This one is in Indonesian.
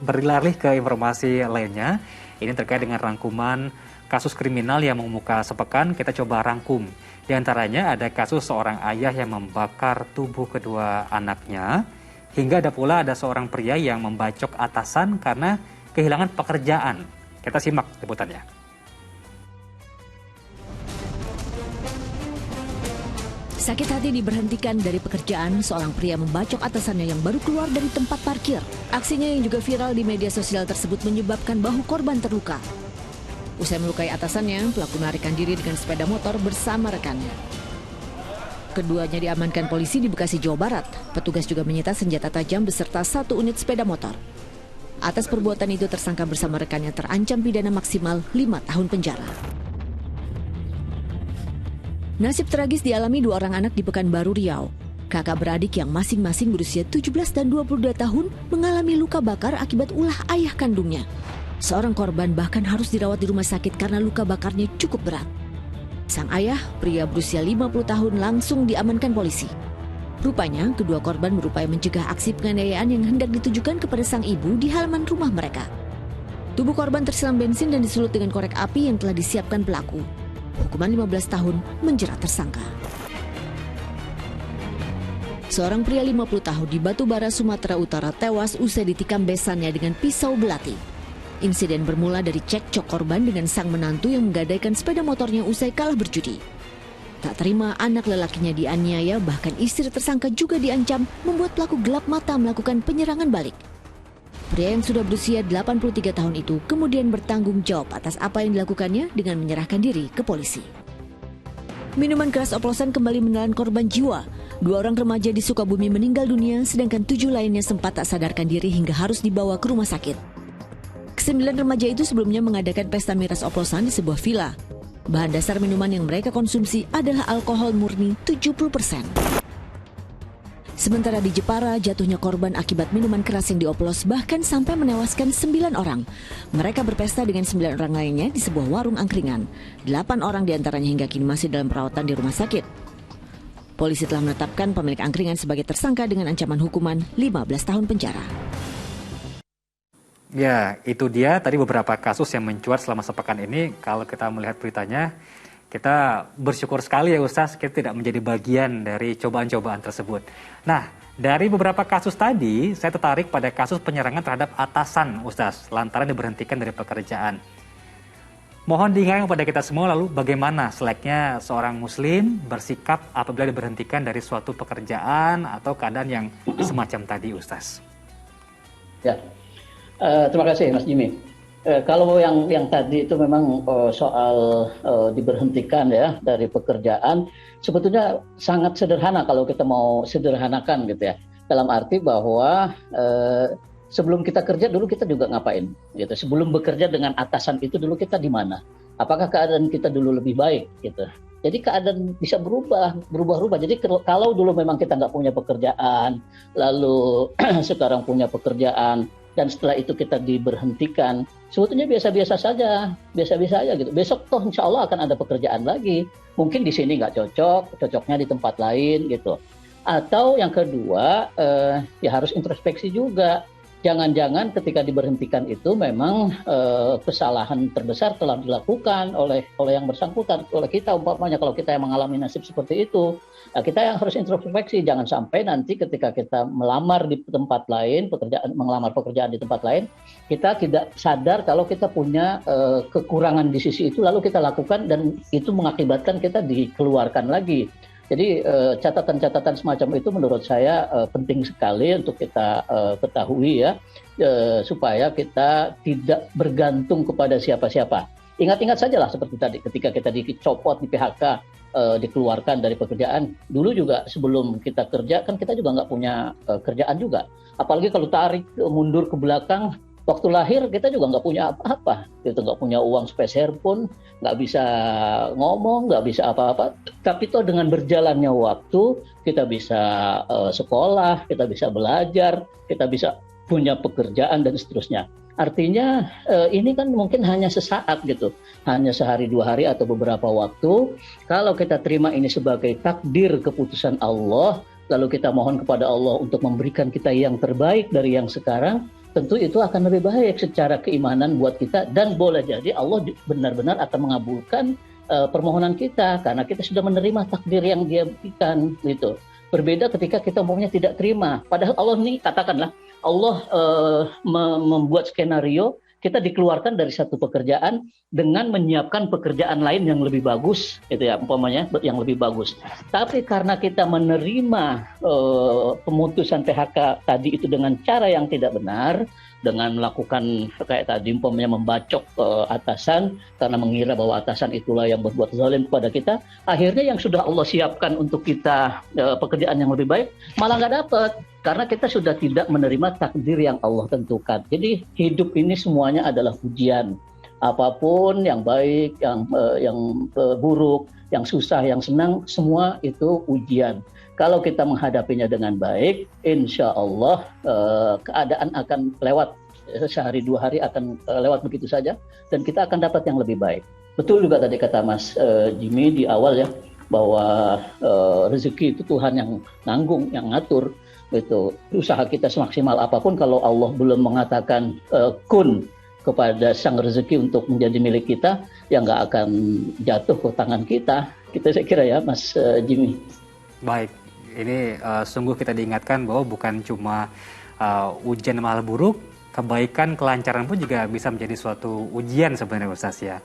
Beralih ke informasi lainnya, ini terkait dengan rangkuman kasus kriminal yang mengemuka sepekan, kita coba rangkum. Di antaranya ada kasus seorang ayah yang membakar tubuh kedua anaknya, hingga ada seorang pria yang membacok atasan karena kehilangan pekerjaan. Kita simak liputannya. Sakit hati diberhentikan dari pekerjaan, seorang pria membacok atasannya yang baru keluar dari tempat parkir. Aksinya yang juga viral di media sosial tersebut menyebabkan bahu korban terluka. Usai melukai atasannya, pelaku melarikan diri dengan sepeda motor bersama rekannya. Keduanya diamankan polisi di Bekasi, Jawa Barat. Petugas juga menyita senjata tajam beserta 1 unit sepeda motor. Atas perbuatan itu tersangka bersama rekannya terancam pidana maksimal 5 tahun penjara. Nasib tragis dialami 2 orang anak di Pekanbaru, Riau. Kakak beradik yang masing-masing berusia 17 dan 22 tahun mengalami luka bakar akibat ulah ayah kandungnya. Seorang korban bahkan harus dirawat di rumah sakit karena luka bakarnya cukup berat. Sang ayah, pria berusia 50 tahun, langsung diamankan polisi. Rupanya, kedua korban berupaya mencegah aksi penganiayaan yang hendak ditujukan kepada sang ibu di halaman rumah mereka. Tubuh korban tersiram bensin dan disulut dengan korek api yang telah disiapkan pelaku. Hukuman 15 tahun menjerat tersangka. Seorang pria 50 tahun di Batubara, Sumatera Utara tewas usai ditikam besannya dengan pisau belati. Insiden bermula dari cekcok korban dengan sang menantu yang menggadaikan sepeda motornya usai kalah berjudi. Tak terima anak lelakinya dianiaya, bahkan istri tersangka juga diancam, membuat pelaku gelap mata melakukan penyerangan balik. Pria yang sudah berusia 83 tahun itu kemudian bertanggung jawab atas apa yang dilakukannya dengan menyerahkan diri ke polisi. Minuman keras oplosan kembali menelan korban jiwa. 2 orang remaja di Sukabumi meninggal dunia, sedangkan 7 lainnya sempat tak sadarkan diri hingga harus dibawa ke rumah sakit. Ke-9 remaja itu sebelumnya mengadakan pesta miras oplosan di sebuah villa. Bahan dasar minuman yang mereka konsumsi adalah alkohol murni 70%. Sementara di Jepara, jatuhnya korban akibat minuman keras yang dioplos bahkan sampai menewaskan 9 orang. Mereka berpesta dengan 9 orang lainnya di sebuah warung angkringan. 8 orang diantaranya hingga kini masih dalam perawatan di rumah sakit. Polisi telah menetapkan pemilik angkringan sebagai tersangka dengan ancaman hukuman 15 tahun penjara. Ya, itu dia tadi beberapa kasus yang mencuat selama sepekan ini. Kalau kita melihat beritanya, kita bersyukur sekali ya Ustaz, kita tidak menjadi bagian dari cobaan-cobaan tersebut. Nah, dari beberapa kasus tadi, saya tertarik pada kasus penyerangan terhadap atasan Ustaz, lantaran diberhentikan dari pekerjaan. Mohon diingatkan kepada kita semua lalu bagaimana selayaknya seorang muslim bersikap apabila diberhentikan dari suatu pekerjaan atau keadaan yang semacam tadi Ustaz. Ya, terima kasih Mas Jimmy. Kalau yang tadi itu memang soal diberhentikan ya dari pekerjaan, sebetulnya sangat sederhana kalau kita mau sederhanakan gitu ya. Dalam arti bahwa sebelum kita kerja dulu kita juga ngapain gitu. Sebelum bekerja dengan atasan itu dulu kita di mana? Apakah keadaan kita dulu lebih baik gitu. Jadi keadaan bisa berubah-ubah. Jadi kalau dulu memang kita nggak punya pekerjaan, lalu sekarang punya pekerjaan, dan setelah itu kita diberhentikan, sebetulnya biasa-biasa saja gitu. Besok toh insya Allah akan ada pekerjaan lagi. Mungkin di sini nggak cocok, cocoknya di tempat lain gitu. Atau yang kedua, ya harus introspeksi juga. Jangan-jangan ketika diberhentikan itu memang kesalahan terbesar telah dilakukan oleh yang bersangkutan, oleh kita umpamanya kalau kita yang mengalami nasib seperti itu. Nah, kita yang harus introspeksi, jangan sampai nanti ketika kita melamar di tempat lain, melamar pekerjaan di tempat lain, kita tidak sadar kalau kita punya kekurangan di sisi itu, lalu kita lakukan dan itu mengakibatkan kita dikeluarkan lagi. Jadi catatan-catatan semacam itu menurut saya penting sekali untuk kita ketahui ya, supaya kita tidak bergantung kepada siapa-siapa. Ingat-ingat sajalah seperti tadi, ketika kita dicopot, di PHK, dikeluarkan dari pekerjaan. Dulu juga sebelum kita kerja kan kita juga nggak punya kerjaan juga. Apalagi kalau tarik mundur ke belakang, waktu lahir kita juga nggak punya apa-apa, kita nggak punya uang sepeser pun, nggak bisa ngomong, nggak bisa apa-apa. Tapi toh dengan berjalannya waktu, kita bisa sekolah, kita bisa belajar, kita bisa punya pekerjaan dan seterusnya. Artinya ini kan mungkin hanya sesaat gitu, hanya sehari 2 hari atau beberapa waktu. Kalau kita terima ini sebagai takdir keputusan Allah, lalu kita mohon kepada Allah untuk memberikan kita yang terbaik dari yang sekarang, tentu itu akan lebih baik secara keimanan buat kita, dan boleh jadi Allah benar-benar akan mengabulkan permohonan kita karena kita sudah menerima takdir yang Dia berikan gitu. Berbeda ketika kita umpamanya tidak terima. Padahal Allah ini, katakanlah Allah membuat skenario kita dikeluarkan dari satu pekerjaan dengan menyiapkan pekerjaan lain yang lebih bagus, gitu ya, umpamanya yang lebih bagus. Tapi karena kita menerima pemutusan PHK tadi itu dengan cara yang tidak benar, dengan melakukan kayak tadi umpamanya membacok atasan karena mengira bahwa atasan itulah yang berbuat zalim kepada kita, akhirnya yang sudah Allah siapkan untuk kita pekerjaan yang lebih baik malah nggak dapat karena kita sudah tidak menerima takdir yang Allah tentukan. Jadi hidup ini semuanya adalah ujian. Apapun yang baik, yang buruk, yang susah, yang senang, semua itu ujian. Kalau kita menghadapinya dengan baik, insya Allah keadaan akan lewat. Sehari dua hari akan lewat begitu saja, dan kita akan dapat yang lebih baik. Betul juga tadi kata Mas Jimmy di awal ya, bahwa rezeki itu Tuhan yang nanggung, yang ngatur. Itu usaha kita semaksimal apapun, kalau Allah belum mengatakan kun kepada sang rezeki untuk menjadi milik kita, ya nggak akan jatuh ke tangan kita. Saya kira ya Mas Jimmy. Baik, ini sungguh kita diingatkan bahwa bukan cuma ujian malah buruk, kebaikan, kelancaran pun juga bisa menjadi suatu ujian sebenarnya Ustaz ya.